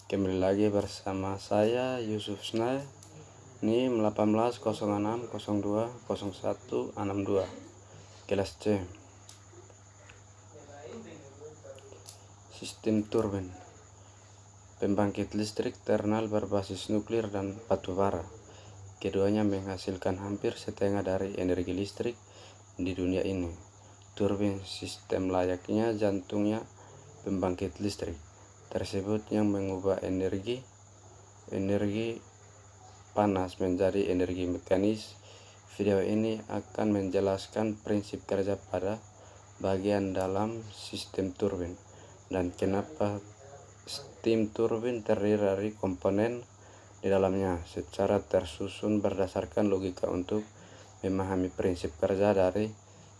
Kembali lagi bersama saya Yusuf Snai. NIM 1806020162 kelas C. Sistem turbin pembangkit listrik thermal berbasis nuklir dan batu bara. Keduanya menghasilkan hampir setengah dari energi listrik di dunia ini. Turbin sistem layaknya jantungnya pembangkit listrik tersebut yang mengubah energi panas menjadi energi mekanis. Video ini akan menjelaskan prinsip kerja pada bagian dalam sistem turbin dan kenapa steam turbin terdiri dari komponen di dalamnya secara tersusun berdasarkan logika. Untuk memahami prinsip kerja dari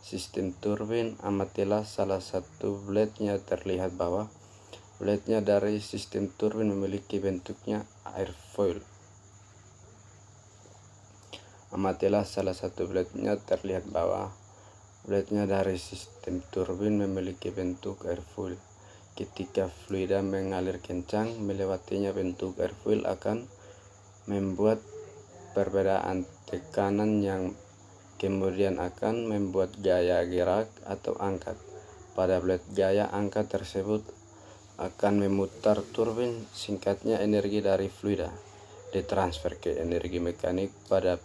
sistem turbin, amatilah salah satu blade-nya. Terlihat bahwa blade-nya dari sistem turbin memiliki bentuknya airfoil. Amatilah salah satu blade-nya. Terlihat bahwa blade-nya dari sistem turbin memiliki bentuk airfoil. Ketika fluida mengalir kencang melewatinya, bentuk airfoil akan membuat perbedaan tekanan yang kemudian akan membuat gaya gerak atau angkat pada blade. Gaya angkat tersebut akan memutar turbin. Singkatnya, energi dari fluida ditransfer ke energi mekanik pada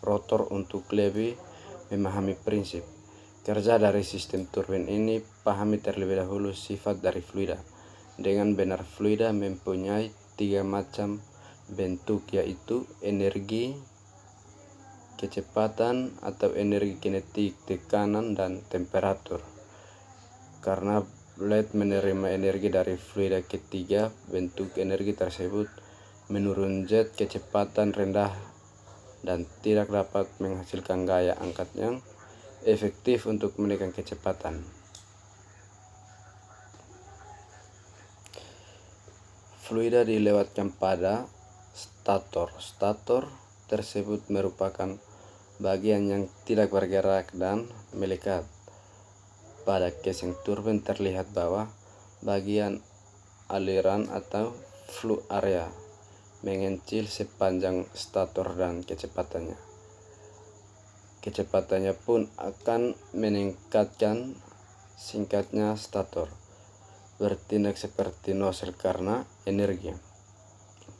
rotor. Untuk lebih memahami prinsip kerja dari sistem turbin ini, pahami terlebih dahulu sifat dari fluida. Dengan benar, fluida mempunyai 3 macam bentuk, yaitu energi, kecepatan atau energi kinetik, tekanan, dan temperatur. Karena blade menerima energi dari fluida ketiga bentuk energi tersebut menurun jet kecepatan rendah dan tidak dapat menghasilkan gaya angkat yang efektif untuk menekan kecepatan. Fluida dilewatkan pada stator. Stator tersebut merupakan bagian yang tidak bergerak dan melekat. Pada casing turbin terlihat bahwa bagian aliran atau flow area mengecil sepanjang stator dan kecepatannya pun akan meningkatkan. Singkatnya, stator bertindak seperti nozzle karena energi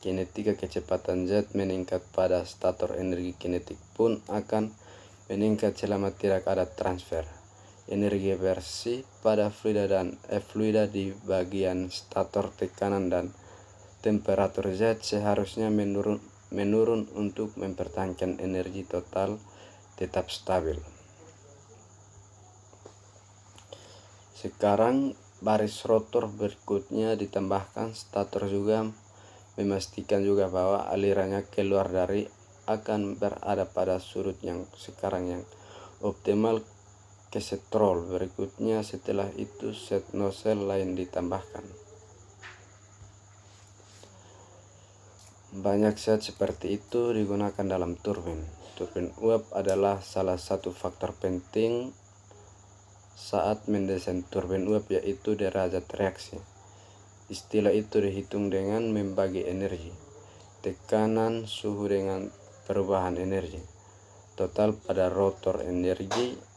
kinetika. Kecepatan jet meningkat pada stator. Energi kinetik pun akan meningkat selama tidak ada transfer energi bersih pada fluida di bagian stator. Tekanan dan temperatur jet seharusnya menurun untuk mempertahankan energi total tetap stabil. Sekarang baris rotor berikutnya ditambahkan. Stator juga memastikan juga bahwa alirannya keluar dari akan berada pada sudut yang sekarang yang optimal. Keset roll berikutnya, setelah itu set nozzle lain ditambahkan. Banyak set seperti itu digunakan dalam turbin. Turbin uap adalah salah satu faktor penting saat mendesain turbin uap, yaitu derajat reaksi. Istilah itu dihitung dengan membagi energi, tekanan, suhu dengan perubahan energi total pada rotor. Energi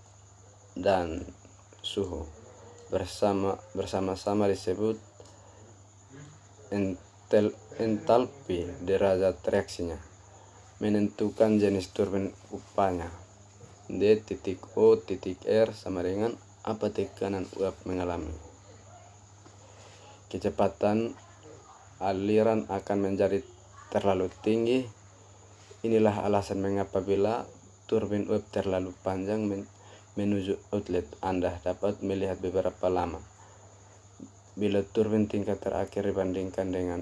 dan suhu bersama-sama disebut entalpi. Derajat reaksinya menentukan jenis turbin upahnya. D.O.R sama dengan apa tekanan uap mengalami. Kecepatan aliran akan menjadi terlalu tinggi. Inilah alasan mengapa bila turbin uap terlalu panjang menuju outlet, Anda dapat melihat beberapa lama. Bila turbin tingkat terakhir dibandingkan dengan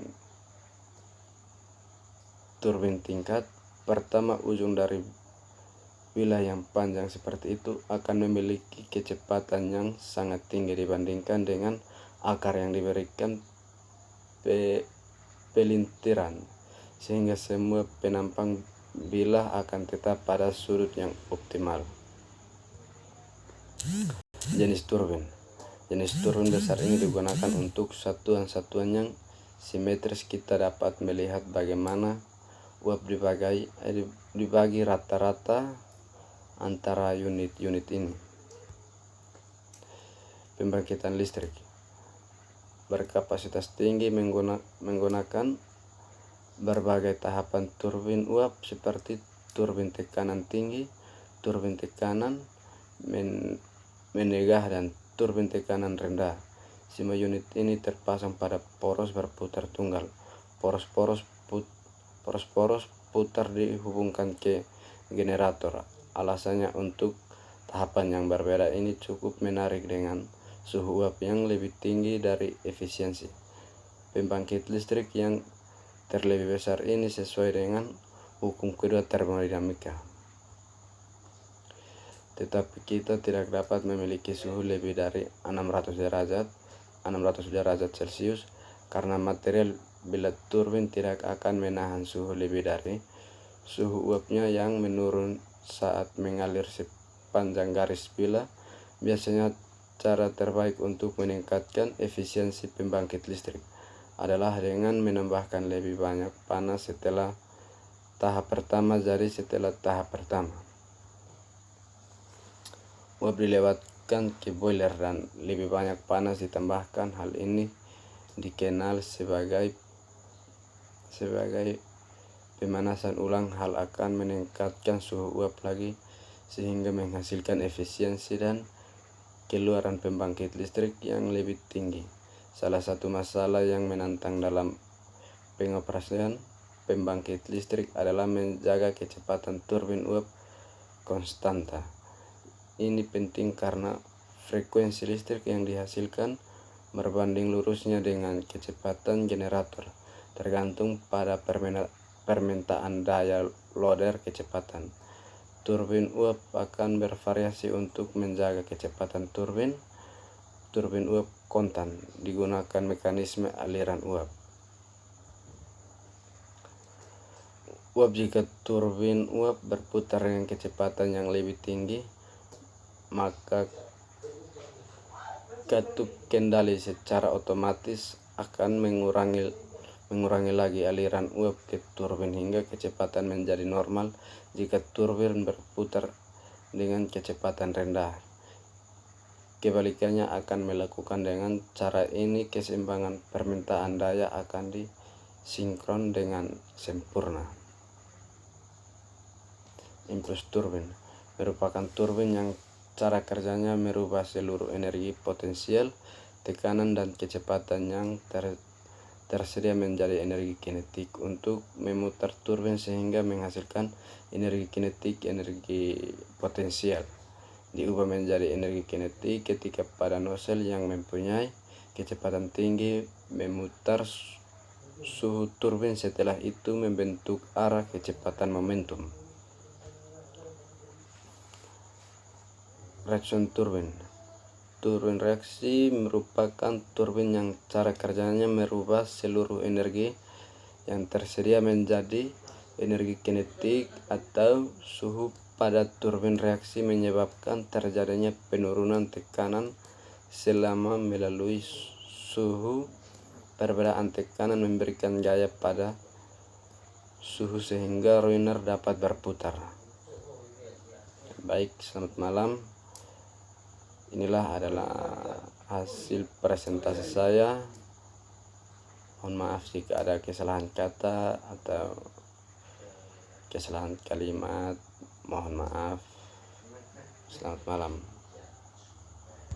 turbin tingkat pertama, ujung dari wilayah yang panjang seperti itu akan memiliki kecepatan yang sangat tinggi dibandingkan dengan akar yang diberikan pelintiran, sehingga semua penampang bilah akan tetap pada sudut yang optimal. Jenis turbin. Jenis turbin besar ini digunakan untuk satuan-satuan yang simetris kita dapat melihat bagaimana uap dibagi rata-rata antara unit-unit ini. Pembangkitan listrik berkapasitas tinggi menggunakan berbagai tahapan turbin uap seperti turbin tekanan tinggi, turbin tekanan menegah, dan turbin tekanan rendah. Semua unit ini terpasang pada poros berputar tunggal. Poros-poros putar dihubungkan ke generator. Alasannya untuk tahapan yang berbeda ini cukup menarik dengan suhu uap yang lebih tinggi dari efisiensi. Pembangkit listrik yang terlebih besar ini sesuai dengan hukum kedua termodinamika. Tetapi kita tidak dapat memiliki suhu lebih dari 600 derajat Celcius karena material bilah turbin tidak akan menahan suhu lebih dari suhu uapnya yang menurun saat mengalir sepanjang garis bilah. Biasanya cara terbaik untuk meningkatkan efisiensi pembangkit listrik adalah dengan menambahkan lebih banyak panas setelah tahap pertama. Jadi setelah tahap pertama uap dilewatkan ke boiler dan lebih banyak panas ditambahkan. Hal ini dikenal sebagai pemanasan ulang. Hal akan meningkatkan suhu uap lagi sehingga menghasilkan efisiensi dan keluaran pembangkit listrik yang lebih tinggi. Salah satu masalah yang menantang dalam pengoperasian pembangkit listrik adalah menjaga kecepatan turbin uap konstanta. Ini penting karena frekuensi listrik yang dihasilkan berbanding lurusnya dengan kecepatan generator, tergantung pada permintaan daya loader kecepatan. Turbin uap akan bervariasi. Untuk menjaga kecepatan turbin uap konstan digunakan mekanisme aliran uap. Jika turbin uap berputar dengan kecepatan yang lebih tinggi, maka katup kendali secara otomatis akan mengurangi lagi aliran uap ke turbin hingga kecepatan menjadi normal. Jika turbin berputar dengan kecepatan rendah, kebalikannya akan melakukan dengan cara ini. Keseimbangan permintaan daya akan disinkron dengan sempurna. Impuls turbin merupakan turbin yang cara kerjanya merubah seluruh energi potensial, tekanan, dan kecepatan yang tersedia menjadi energi kinetik. Untuk memutar turbin sehingga menghasilkan energi kinetik, energi potensial diubah menjadi energi kinetik ketika pada nozzle yang mempunyai kecepatan tinggi memutar suhu turbin. Setelah itu membentuk arah kecepatan momentum. Reaction turbin. Turbin reaksi merupakan turbin yang cara kerjanya merubah seluruh energi yang tersedia menjadi energi kinetik atau suhu pada turbin. Reaksi menyebabkan terjadinya penurunan tekanan selama melalui suhu. Perbedaan tekanan memberikan gaya pada suhu sehingga runner dapat berputar. Baik, selamat malam. Inilah adalah hasil presentasi saya. Mohon maaf jika ada kesalahan kata atau kesalahan kalimat. Mohon maaf. Selamat malam.